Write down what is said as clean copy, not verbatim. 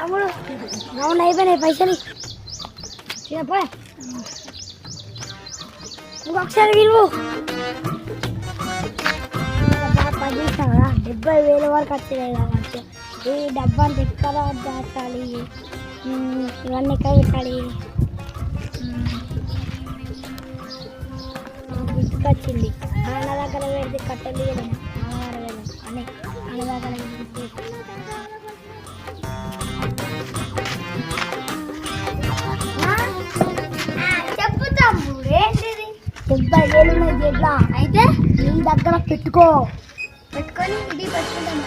తమ్ముడు రౌండ్ అయిపోయినాయి పైసలు పోయా ఇంకొకసారి విలువ 70,000 వరకు వచ్చేది కావచ్చు. ఈ డబ్బాని ఎక్కడ దాచాలి, ఇవన్నీ ఎక్కడ పెట్టాలి, గుర్తుకొచ్చింది. అన్న దగ్గర పెడితే కట్టెలు అని అన్న దగ్గర చెప్పుతాము ఏంటిది 70,000 ఎట్లా అయితే నీ దగ్గర పెట్టుకొని ఇది పెట్టుకుంటాం.